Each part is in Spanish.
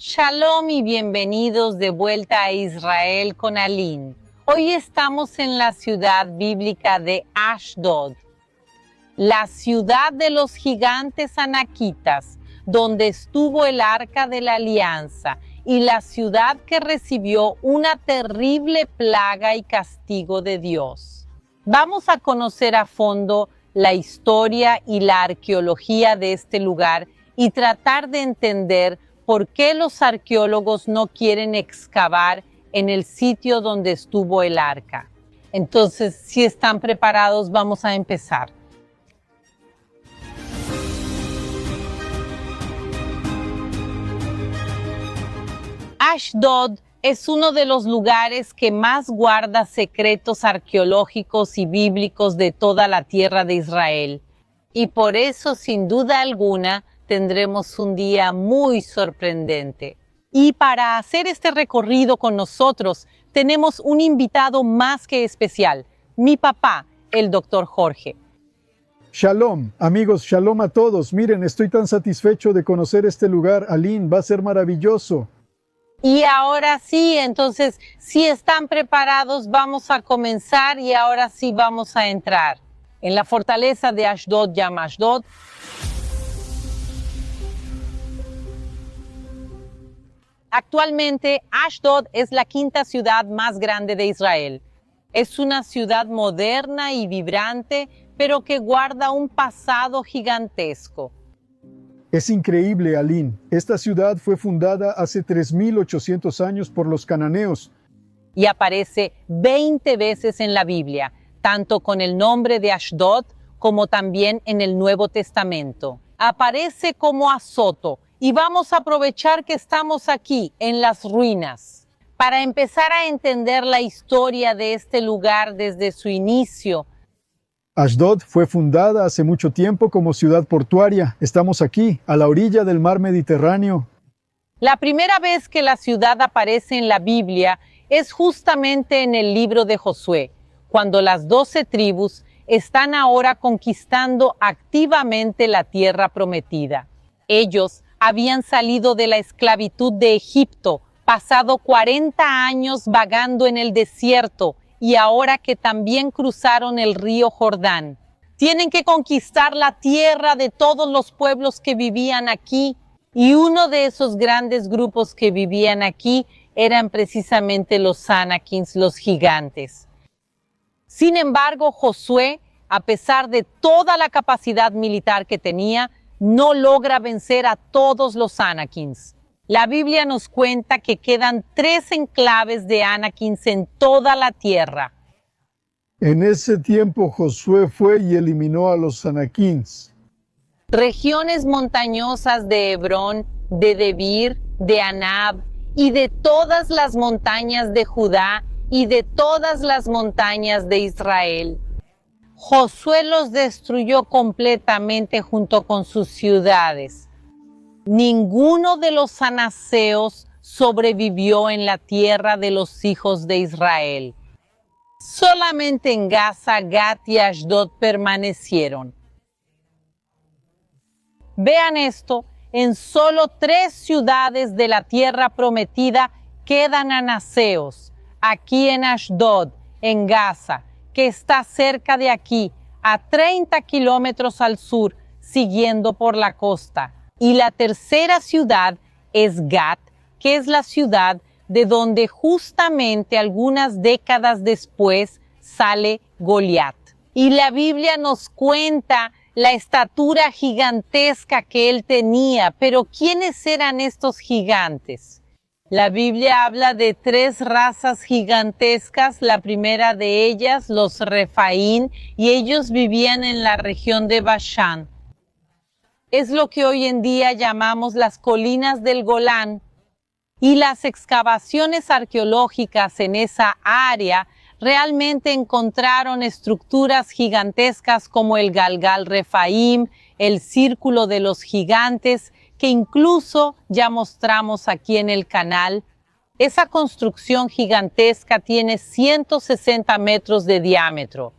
Shalom y bienvenidos de vuelta a Israel con Aline. Hoy estamos en la ciudad bíblica de Ashdod, la ciudad de los gigantes anaquitas, donde estuvo el Arca de la Alianza, y la ciudad que recibió una terrible plaga y castigo de Dios. Vamos a conocer a fondo la historia y la arqueología de este lugar y tratar de entender por qué los arqueólogos no quieren excavar en el sitio donde estuvo el arca. Entonces, si están preparados, vamos a empezar. Ashdod es uno de los lugares que más guarda secretos arqueológicos y bíblicos de toda la tierra de Israel. Y por eso, sin duda alguna, tendremos un día muy sorprendente. Y para hacer este recorrido con nosotros, tenemos un invitado más que especial, mi papá, el Dr. Jorge. Shalom, amigos, shalom a todos. Miren, estoy tan satisfecho de conocer este lugar. Aline, va a ser maravilloso. Y ahora sí, entonces, si están preparados, vamos a comenzar y ahora sí vamos a entrar en la fortaleza de Ashdod, Yam Ashdod. Actualmente, Ashdod es la quinta ciudad más grande de Israel. Es una ciudad moderna y vibrante, pero que guarda un pasado gigantesco. Es increíble, Aline. Esta ciudad fue fundada hace 3.800 años por los cananeos. Y aparece 20 veces en la Biblia, tanto con el nombre de Ashdod como también en el Nuevo Testamento. Aparece como Azoto. Y vamos a aprovechar que estamos aquí, en las ruinas, para empezar a entender la historia de este lugar desde su inicio. Ashdod fue fundada hace mucho tiempo como ciudad portuaria. Estamos aquí, a la orilla del mar Mediterráneo. La primera vez que la ciudad aparece en la Biblia es justamente en el libro de Josué, cuando las 12 tribus están ahora conquistando activamente la tierra prometida. Ellos habían salido de la esclavitud de Egipto, pasado 40 años vagando en el desierto y ahora que también cruzaron el río Jordán. Tienen que conquistar la tierra de todos los pueblos que vivían aquí y uno de esos grandes grupos que vivían aquí eran precisamente los Anaquins, los gigantes. Sin embargo, Josué, a pesar de toda la capacidad militar que tenía, no logra vencer a todos los Anaquins. La Biblia nos cuenta que quedan 3 enclaves de Anaquins en toda la tierra. En ese tiempo Josué fue y eliminó a los Anaquins. Regiones montañosas de Hebrón, de Debir, de Anab y de todas las montañas de Judá y de todas las montañas de Israel. Josué los destruyó completamente junto con sus ciudades. Ninguno de los anaseos sobrevivió en la tierra de los hijos de Israel. Solamente en Gaza, Gat y Ashdod permanecieron. Vean esto, en solo 3 ciudades de la tierra prometida quedan anaseos. Aquí en Ashdod, en Gaza, que está cerca de aquí, a 30 kilómetros al sur, siguiendo por la costa. Y la tercera ciudad es Gat, que es la ciudad de donde justamente algunas décadas después sale Goliat. Y la Biblia nos cuenta la estatura gigantesca que él tenía, pero ¿quiénes eran estos gigantes? La Biblia habla de 3 razas gigantescas, la primera de ellas, los Refaín, y ellos vivían en la región de Bashán. Es lo que hoy en día llamamos las colinas del Golán, y las excavaciones arqueológicas en esa área realmente encontraron estructuras gigantescas como el Galgal Refaim, el Círculo de los Gigantes, que incluso ya mostramos aquí en el canal. Esa construcción gigantesca tiene 160 metros de diámetro.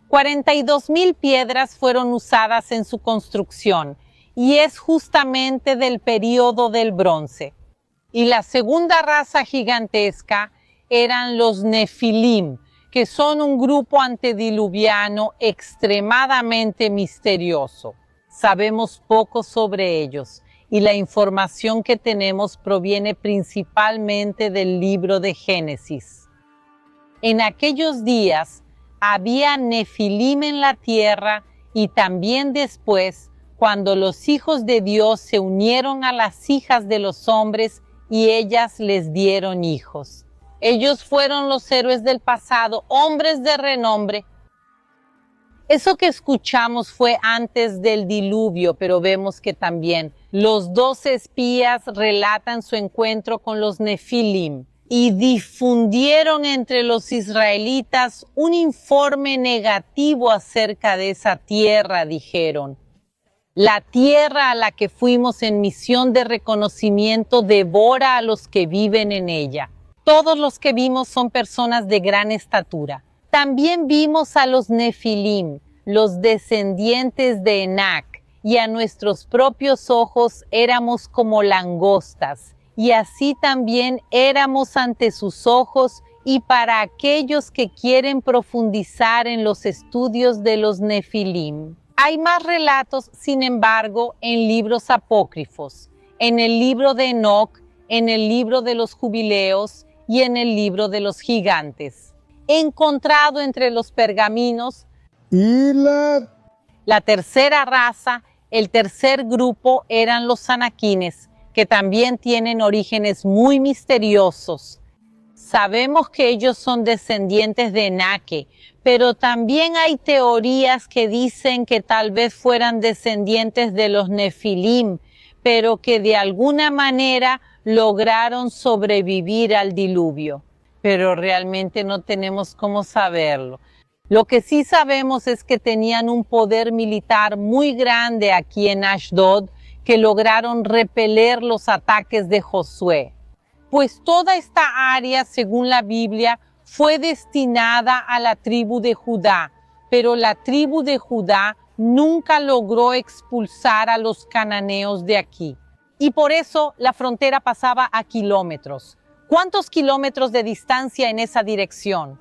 42,000 piedras fueron usadas en su construcción y es justamente del período del bronce. Y la segunda raza gigantesca eran los Nefilim, que son un grupo antediluviano extremadamente misterioso. Sabemos poco sobre ellos y la información que tenemos proviene principalmente del libro de Génesis. En aquellos días había Nefilim en la tierra y también después, cuando los hijos de Dios se unieron a las hijas de los hombres y ellas les dieron hijos. Ellos fueron los héroes del pasado, hombres de renombre. Eso que escuchamos fue antes del diluvio, pero vemos que también los 12 espías relatan su encuentro con los Nefilim y difundieron entre los israelitas un informe negativo acerca de esa tierra, dijeron. La tierra a la que fuimos en misión de reconocimiento devora a los que viven en ella. Todos los que vimos son personas de gran estatura. También vimos a los Nefilim, los descendientes de Enac, y a nuestros propios ojos éramos como langostas, y así también éramos ante sus ojos y para aquellos que quieren profundizar en los estudios de los Nefilim. Hay más relatos, sin embargo, en libros apócrifos, en el libro de Enoc, en el libro de los jubileos y en el libro de los gigantes. Encontrado entre los pergaminos Y la tercera raza, el tercer grupo eran los anaquines, que también tienen orígenes muy misteriosos. Sabemos que ellos son descendientes de Enaque, pero también hay teorías que dicen que tal vez fueran descendientes de los Nefilim, pero que de alguna manera lograron sobrevivir al diluvio. Pero realmente no tenemos cómo saberlo. Lo que sí sabemos es que tenían un poder militar muy grande aquí en Ashdod, que lograron repeler los ataques de Josué. Pues toda esta área, según la Biblia, fue destinada a la tribu de Judá, pero la tribu de Judá nunca logró expulsar a los cananeos de aquí. Y por eso la frontera pasaba a kilómetros. ¿Cuántos kilómetros de distancia en esa dirección?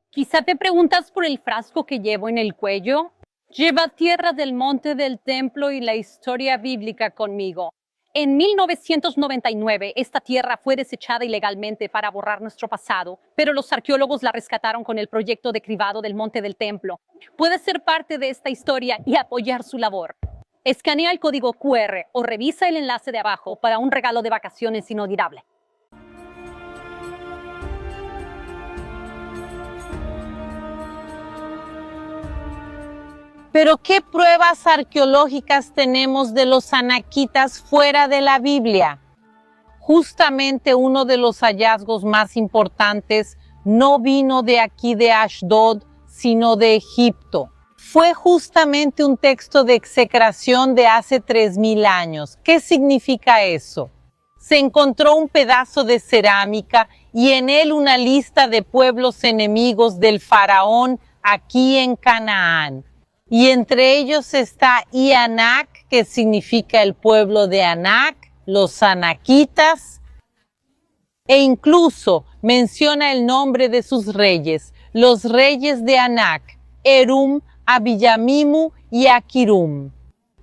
Quizá te preguntas por el frasco que llevo en el cuello. Lleva tierra del monte del templo y la historia bíblica conmigo. En 1999, esta tierra fue desechada ilegalmente para borrar nuestro pasado, pero los arqueólogos la rescataron con el proyecto de cribado del monte del templo. Puedes ser parte de esta historia y apoyar su labor. Escanea el código QR o revisa el enlace de abajo para un regalo de vacaciones inolvidable. Pero ¿qué pruebas arqueológicas tenemos de los anaquitas fuera de la Biblia? Justamente uno de los hallazgos más importantes no vino de aquí de Ashdod, sino de Egipto. Fue justamente un texto de execración de hace 3000 años. ¿Qué significa eso? Se encontró un pedazo de cerámica y en él una lista de pueblos enemigos del faraón aquí en Canaán. Y entre ellos está Ianak, que significa el pueblo de Anak, los anaquitas, e incluso menciona el nombre de sus reyes, los reyes de Anak, Erum, Abiyamimu y Akirum.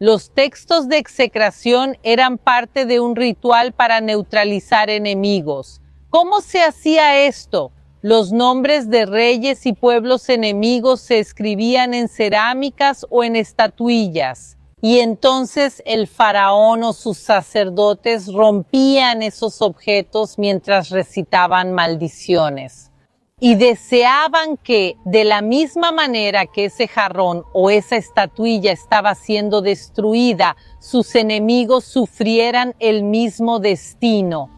Los textos de execración eran parte de un ritual para neutralizar enemigos. ¿Cómo se hacía esto? Los nombres de reyes y pueblos enemigos se escribían en cerámicas o en estatuillas, y entonces el faraón o sus sacerdotes rompían esos objetos mientras recitaban maldiciones. Y deseaban que, de la misma manera que ese jarrón o esa estatuilla estaba siendo destruida, sus enemigos sufrieran el mismo destino.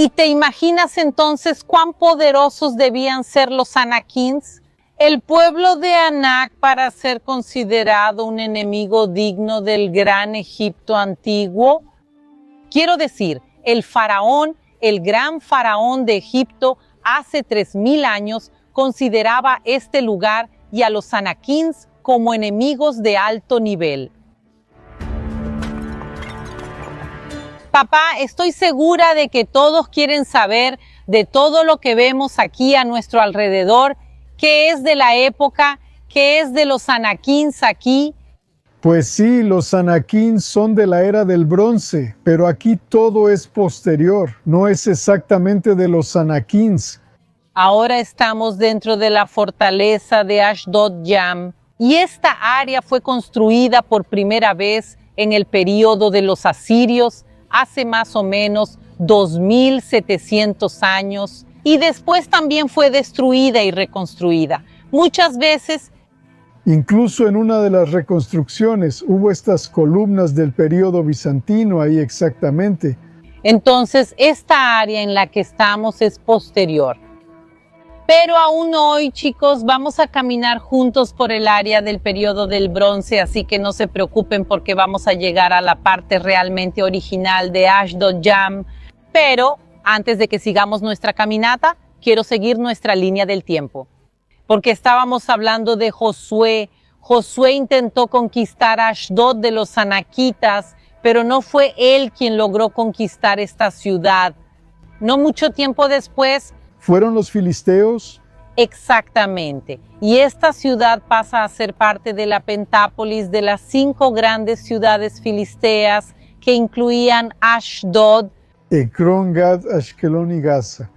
¿Y te imaginas entonces cuán poderosos debían ser los anaquins? El pueblo de Anak, para ser considerado un enemigo digno del gran Egipto antiguo. Quiero decir, el faraón, el gran faraón de Egipto, hace 3000 años, consideraba este lugar y a los anaquins como enemigos de alto nivel. Papá, estoy segura de que todos quieren saber de todo lo que vemos aquí a nuestro alrededor, qué es de la época, qué es de los anaquins aquí. Pues sí, los anaquins son de la era del bronce, pero aquí todo es posterior, no es exactamente de los anaquins. Ahora estamos dentro de la fortaleza de Ashdod Yam y esta área fue construida por primera vez en el período de los asirios hace más o menos 2700 años y después también fue destruida y reconstruida. Muchas veces, incluso en una de las reconstrucciones hubo estas columnas del período bizantino ahí exactamente. Entonces esta área en la que estamos es posterior. Pero aún hoy, chicos, vamos a caminar juntos por el área del período del bronce, así que no se preocupen porque vamos a llegar a la parte realmente original de Ashdod Yam. Pero antes de que sigamos nuestra caminata, quiero seguir nuestra línea del tiempo. Porque estábamos hablando de Josué. Josué intentó conquistar Ashdod de los anaquitas, pero no fue él quien logró conquistar esta ciudad. No mucho tiempo después, ¿fueron los filisteos? Exactamente. Y esta ciudad pasa a ser parte de la Pentápolis de las 5 grandes ciudades filisteas que incluían Ashdod, Ecrón, Gad, Ashkelón y Gaza.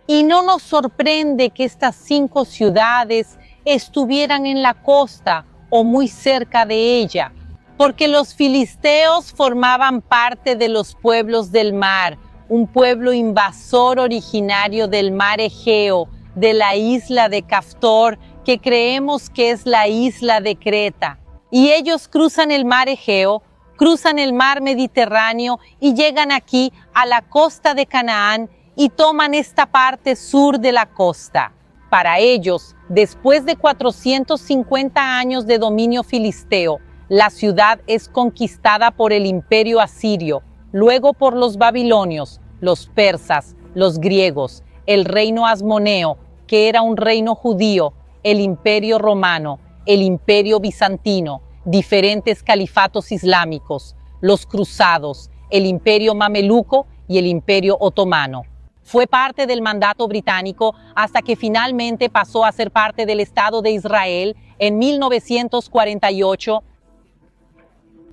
Y no nos sorprende que estas 5 ciudades estuvieran en la costa o muy cerca de ella, porque los filisteos formaban parte de los pueblos del mar, un pueblo invasor originario del mar Egeo, de la isla de Caftor, que creemos que es la isla de Creta. Y ellos cruzan el mar Egeo, cruzan el mar Mediterráneo y llegan aquí a la costa de Canaán y toman esta parte sur de la costa. Para ellos, después de 450 años de dominio filisteo, la ciudad es conquistada por el imperio asirio, luego por los babilonios, los persas, los griegos, el reino asmoneo, que era un reino judío, el imperio romano, el imperio bizantino, diferentes califatos islámicos, los cruzados, el imperio mameluco y el imperio otomano. Fue parte del mandato británico hasta que finalmente pasó a ser parte del Estado de Israel en 1948.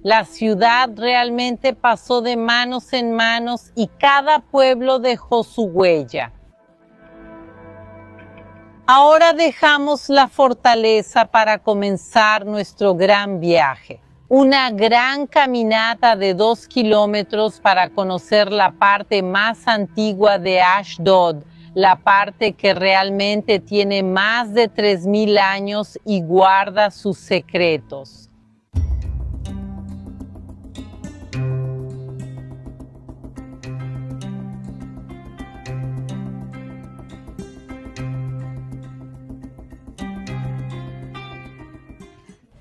La ciudad realmente pasó de manos en manos y cada pueblo dejó su huella. Ahora dejamos la fortaleza para comenzar nuestro gran viaje. Una gran caminata de 2 kilómetros para conocer la parte más antigua de Ashdod, la parte que realmente tiene más de 3000 años y guarda sus secretos.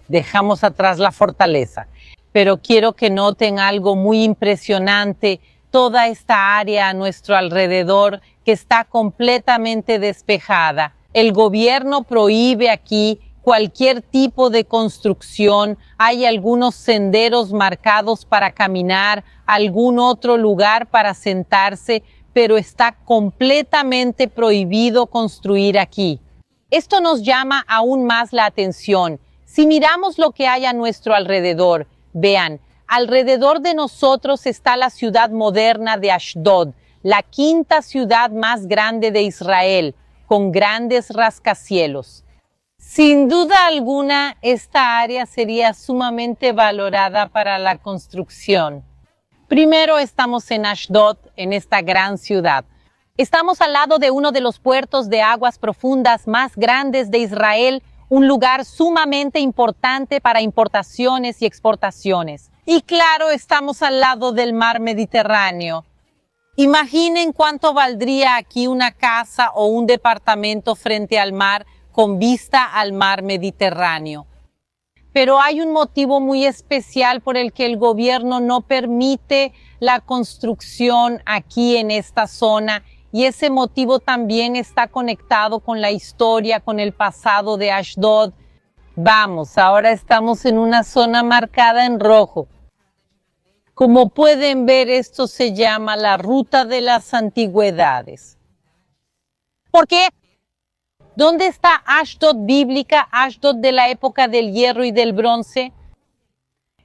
Dejamos atrás la fortaleza, pero quiero que noten algo muy impresionante, toda esta área a nuestro alrededor que está completamente despejada. El gobierno prohíbe aquí cualquier tipo de construcción, hay algunos senderos marcados para caminar, algún otro lugar para sentarse, pero está completamente prohibido construir aquí. Esto nos llama aún más la atención. Si miramos lo que hay a nuestro alrededor, vean, alrededor de nosotros está la ciudad moderna de Ashdod, la 5ª ciudad más grande de Israel, con grandes rascacielos. Sin duda alguna, esta área sería sumamente valorada para la construcción. Primero estamos en Ashdod, en esta gran ciudad. Estamos al lado de uno de los puertos de aguas profundas más grandes de Israel, un lugar sumamente importante para importaciones y exportaciones. Y claro, estamos al lado del mar Mediterráneo. Imaginen cuánto valdría aquí una casa o un departamento frente al mar con vista al mar Mediterráneo. Pero hay un motivo muy especial por el que el gobierno no permite la construcción aquí en esta zona. Y ese motivo también está conectado con la historia, con el pasado de Ashdod. Vamos, ahora estamos en una zona marcada en rojo. Como pueden ver, esto se llama la ruta de las antigüedades. ¿Por qué? ¿Dónde está Ashdod bíblica, Ashdod de la época del hierro y del bronce?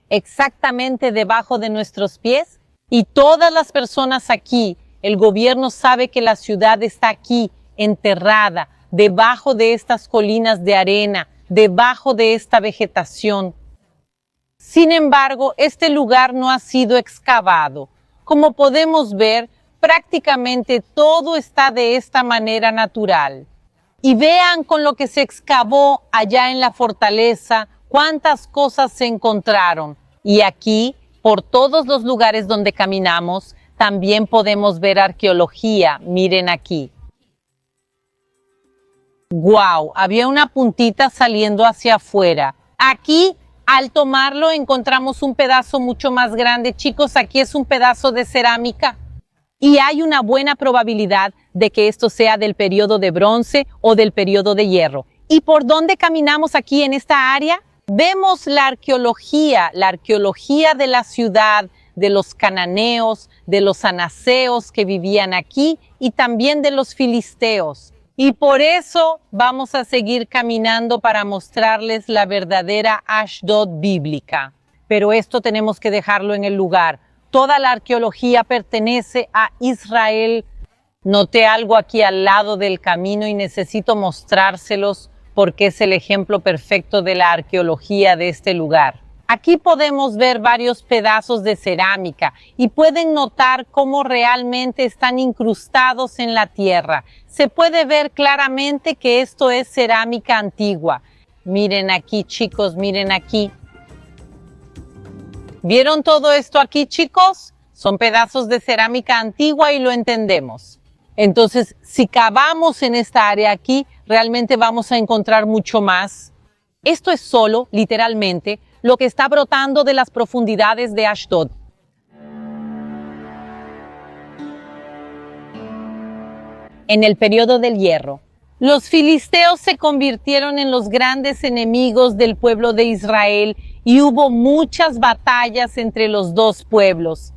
Exactamente debajo de nuestros pies. Y todas las personas aquí, el gobierno sabe que la ciudad está aquí, enterrada, debajo de estas colinas de arena, debajo de esta vegetación. Sin embargo, este lugar no ha sido excavado. Como podemos ver, prácticamente todo está de esta manera natural. Y vean con lo que se excavó allá en la fortaleza, cuántas cosas se encontraron. Y aquí, por todos los lugares donde caminamos, también podemos ver arqueología. Miren aquí. ¡Wow! Había una puntita saliendo hacia afuera. Aquí, al tomarlo, encontramos un pedazo mucho más grande. Chicos, aquí es un pedazo de cerámica. Y hay una buena probabilidad de que esto sea del periodo de bronce o del periodo de hierro. ¿Y por dónde caminamos aquí en esta área? Vemos la arqueología de la ciudad, de los cananeos, de los anaseos que vivían aquí y también de los filisteos. Y por eso vamos a seguir caminando para mostrarles la verdadera Ashdod bíblica. Pero esto tenemos que dejarlo en el lugar. Toda la arqueología pertenece a Israel. Noté algo aquí al lado del camino y necesito mostrárselos porque es el ejemplo perfecto de la arqueología de este lugar. Aquí podemos ver varios pedazos de cerámica y pueden notar cómo realmente están incrustados en la tierra. Se puede ver claramente que esto es cerámica antigua. Miren aquí, chicos, miren aquí. ¿Vieron todo esto aquí, chicos? Son pedazos de cerámica antigua y lo entendemos. Entonces, si cavamos en esta área aquí, realmente vamos a encontrar mucho más. Esto es solo, literalmente, lo que está brotando de las profundidades de Ashdod. En el periodo del hierro, los filisteos se convirtieron en los grandes enemigos del pueblo de Israel y hubo muchas batallas entre los dos pueblos.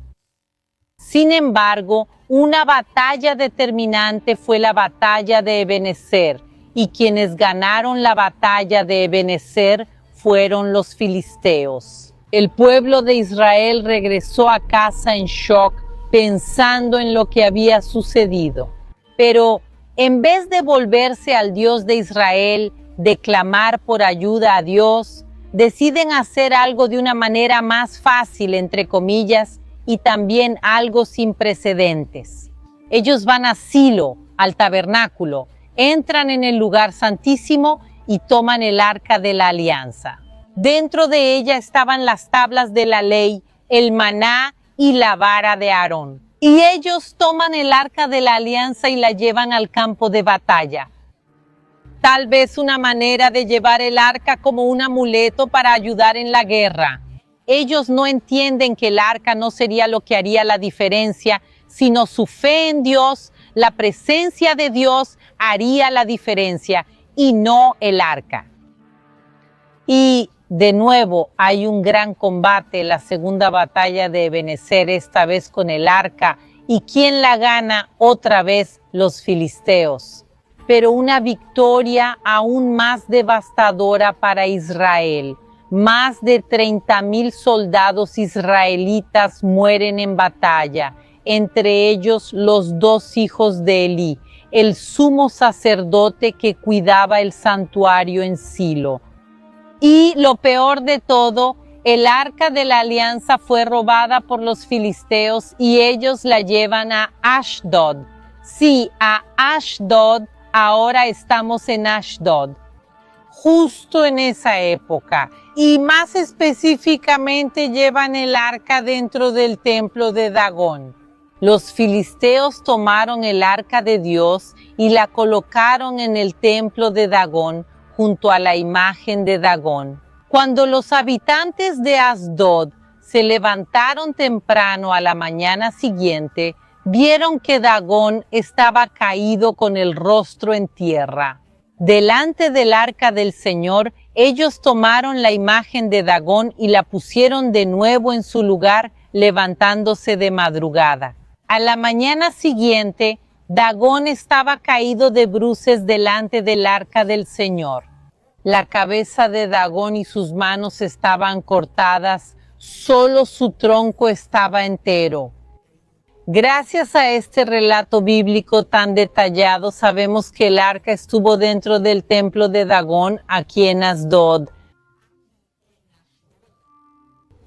Sin embargo, una batalla determinante fue la batalla de Ebenezer, y quienes ganaron la batalla de Ebenezer fueron los filisteos. El pueblo de Israel regresó a casa en shock, pensando en lo que había sucedido. Pero en vez de volverse al Dios de Israel, de clamar por ayuda a Dios, deciden hacer algo de una manera más fácil, entre comillas, y también algo sin precedentes. Ellos van a Silo, al tabernáculo, entran en el lugar santísimo y toman el arca de la alianza. Dentro de ella estaban las tablas de la ley, el maná y la vara de Aarón. Y ellos toman el arca de la alianza y la llevan al campo de batalla. Tal vez una manera de llevar el arca como un amuleto para ayudar en la guerra. Ellos no entienden que el arca no sería lo que haría la diferencia, sino su fe en Dios, la presencia de Dios haría la diferencia y no el arca. Y de nuevo hay un gran combate, la segunda batalla de Ebenezer, esta vez con el arca. ¿Y quién la gana? Otra vez los filisteos. Pero una victoria aún más devastadora para Israel. Más de 30,000 soldados israelitas mueren en batalla, entre ellos los 2 hijos de Elí, el sumo sacerdote que cuidaba el santuario en Silo. Y lo peor de todo, el arca de la alianza fue robada por los filisteos y ellos la llevan a Ashdod. Sí, a Ashdod, ahora estamos en Ashdod. Justo en esa época, y más específicamente llevan el arca dentro del templo de Dagón. Los filisteos tomaron el arca de Dios y la colocaron en el templo de Dagón junto a la imagen de Dagón. Cuando los habitantes de Asdod se levantaron temprano a la mañana siguiente, vieron que Dagón estaba caído con el rostro en tierra. Delante del arca del Señor, ellos tomaron la imagen de Dagón y la pusieron de nuevo en su lugar, levantándose de madrugada. A la mañana siguiente, Dagón estaba caído de bruces delante del arca del Señor. La cabeza de Dagón y sus manos estaban cortadas, solo su tronco estaba entero. Gracias a este relato bíblico tan detallado, sabemos que el arca estuvo dentro del templo de Dagón, aquí en Asdod.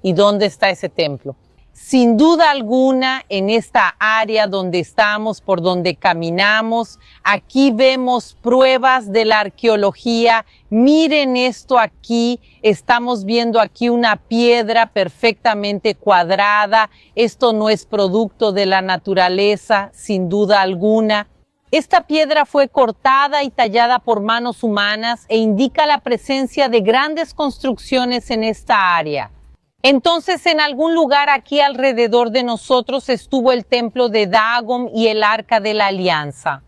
¿Y dónde está ese templo? Sin duda alguna, en esta área donde estamos, por donde caminamos, aquí vemos pruebas de la arqueología. Miren esto aquí, estamos viendo aquí una piedra perfectamente cuadrada. Esto no es producto de la naturaleza, sin duda alguna. Esta piedra fue cortada y tallada por manos humanas e indica la presencia de grandes construcciones en esta área. Entonces, en algún lugar aquí alrededor de nosotros estuvo el templo de Dagon y el Arca de la Alianza.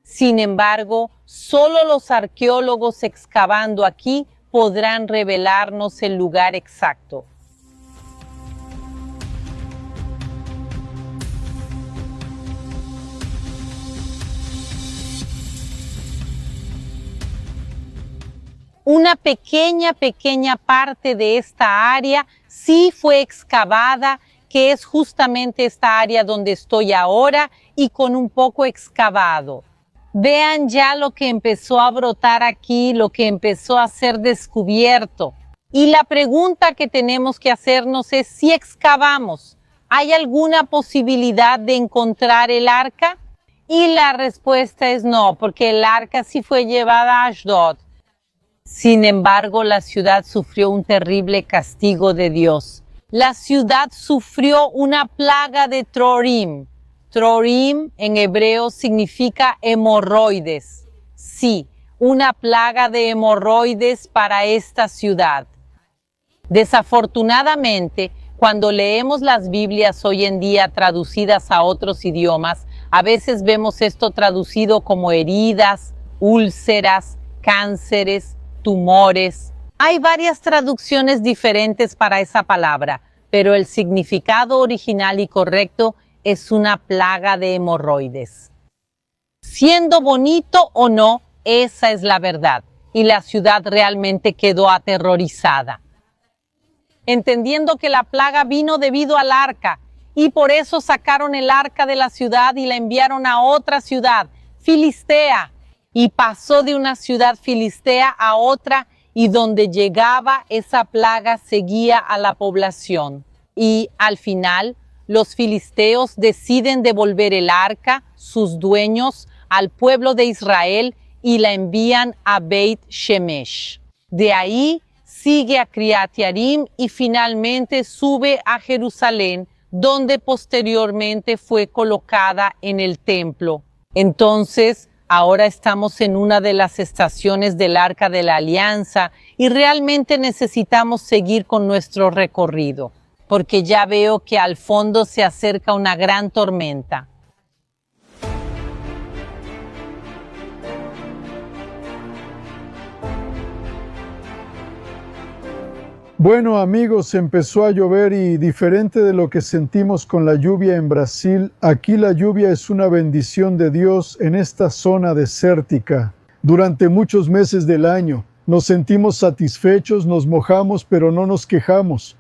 Sin embargo, solo los arqueólogos excavando aquí podrán revelarnos el lugar exacto. Una pequeña parte de esta área sí fue excavada, que es justamente esta área donde estoy ahora, y con un poco excavado. Vean ya lo que empezó a brotar aquí, lo que empezó a ser descubierto. Y la pregunta que tenemos que hacernos es, si excavamos, ¿hay alguna posibilidad de encontrar el arca? Y la respuesta es no, porque el arca sí fue llevada a Ashdod. Sin embargo, la ciudad sufrió un terrible castigo de Dios. La ciudad sufrió una plaga de Trorim. Trorim en hebreo significa hemorroides. Sí, una plaga de hemorroides para esta ciudad. Desafortunadamente, cuando leemos las Biblias hoy en día traducidas a otros idiomas, a veces vemos esto traducido como heridas, úlceras, cánceres, tumores. Hay varias traducciones diferentes para esa palabra, pero el significado original y correcto es una plaga de hemorroides. Siendo bonito o no, esa es la verdad, y la ciudad realmente quedó aterrorizada. Entendiendo que la plaga vino debido al arca, y por eso sacaron el arca de la ciudad y la enviaron a otra ciudad, Filistea, y pasó de una ciudad filistea a otra, y donde llegaba esa plaga seguía a la población. Y al final, los filisteos deciden devolver el arca, sus dueños, al pueblo de Israel y la envían a Beit Shemesh. De ahí sigue a Criat Yarim y finalmente sube a Jerusalén, donde posteriormente fue colocada en el templo. Entonces, ahora estamos en una de las estaciones del Arca de la Alianza y realmente necesitamos seguir con nuestro recorrido, porque ya veo que al fondo se acerca una gran tormenta. Bueno, amigos, empezó a llover y diferente de lo que sentimos con la lluvia en Brasil, aquí la lluvia es una bendición de Dios en esta zona desértica. Durante muchos meses del año nos sentimos satisfechos, nos mojamos, pero no nos quejamos.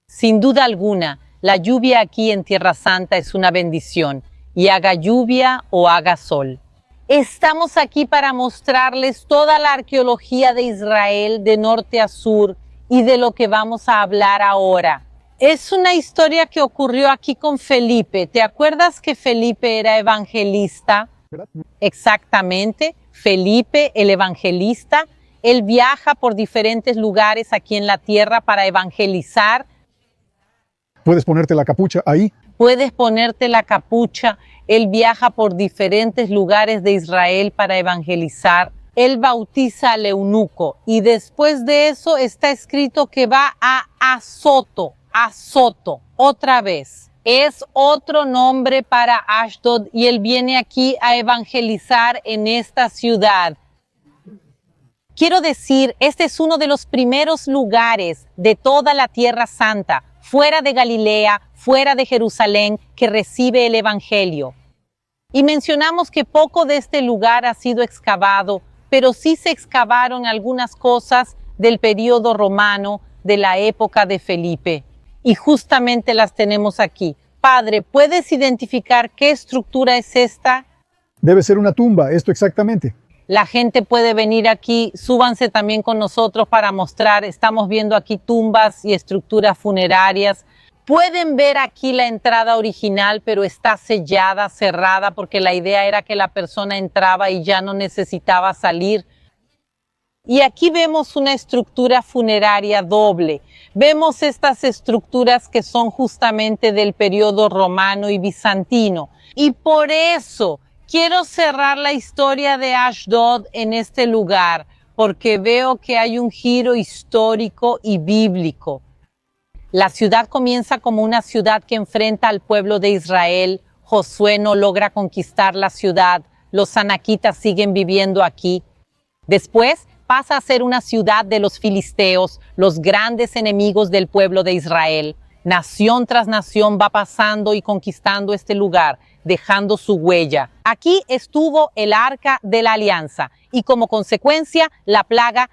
Sin duda alguna, la lluvia aquí en Tierra Santa es una bendición, y haga lluvia o haga sol. Estamos aquí para mostrarles toda la arqueología de Israel de norte a sur, y de lo que vamos a hablar ahora. Es una historia que ocurrió aquí con Felipe. ¿Te acuerdas que Felipe era evangelista? Exactamente, Felipe el evangelista. Él viaja por diferentes lugares aquí en la tierra para evangelizar. ¿Puedes ponerte la capucha ahí? Puedes ponerte la capucha. Él viaja por diferentes lugares de Israel para evangelizar. Él bautiza al eunuco y después de eso está escrito que va a Azoto, otra vez. Es otro nombre para Ashdod y él viene aquí a evangelizar en esta ciudad. Quiero decir, este es uno de los primeros lugares de toda la Tierra Santa, fuera de Galilea, fuera de Jerusalén, que recibe el Evangelio. Y mencionamos que poco de este lugar ha sido excavado, pero sí se excavaron algunas cosas del periodo romano, de la época de Felipe. Y justamente las tenemos aquí. Padre, ¿puedes identificar qué estructura es esta? Debe ser una tumba, esto exactamente. La gente puede venir aquí, súbanse también con nosotros para mostrar. Estamos viendo aquí tumbas y estructuras funerarias. Pueden ver aquí la entrada original, pero está sellada, cerrada, porque la idea era que la persona entraba y ya no necesitaba salir. Y aquí vemos una estructura funeraria doble. Vemos estas estructuras que son justamente del periodo romano y bizantino. Y por eso quiero cerrar la historia de Ashdod en este lugar, porque veo que hay un giro histórico y bíblico. La ciudad comienza como una ciudad que enfrenta al pueblo de Israel. Josué no logra conquistar la ciudad. Los anaquitas siguen viviendo aquí. Después pasa a ser una ciudad de los filisteos, los grandes enemigos del pueblo de Israel. Nación tras nación va pasando y conquistando este lugar, dejando su huella. Aquí estuvo el Arca de la Alianza y como consecuencia la plaga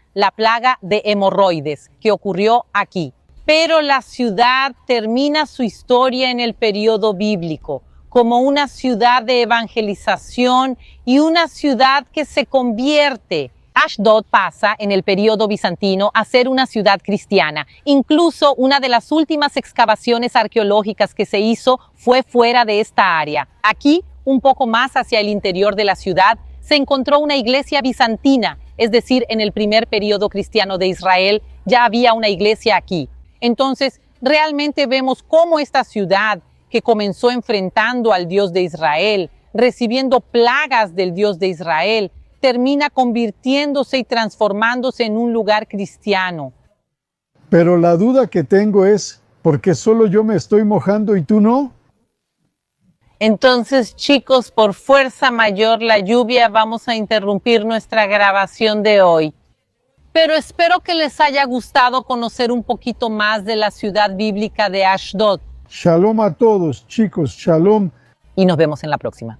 de hemorroides que ocurrió aquí. Pero la ciudad termina su historia en el periodo bíblico como una ciudad de evangelización y una ciudad que se convierte. Ashdod pasa en el periodo bizantino a ser una ciudad cristiana. Incluso una de las últimas excavaciones arqueológicas que se hizo fue fuera de esta área. Aquí, un poco más hacia el interior de la ciudad, se encontró una iglesia bizantina, es decir, en el primer periodo cristiano de Israel ya había una iglesia aquí. Entonces, realmente vemos cómo esta ciudad, que comenzó enfrentando al Dios de Israel, recibiendo plagas del Dios de Israel, termina convirtiéndose y transformándose en un lugar cristiano. Pero la duda que tengo es, ¿por qué solo yo me estoy mojando y tú no? Entonces, chicos, por fuerza mayor la lluvia, vamos a interrumpir nuestra grabación de hoy. Pero espero que les haya gustado conocer un poquito más de la ciudad bíblica de Ashdod. Shalom a todos, chicos, shalom. Y nos vemos en la próxima.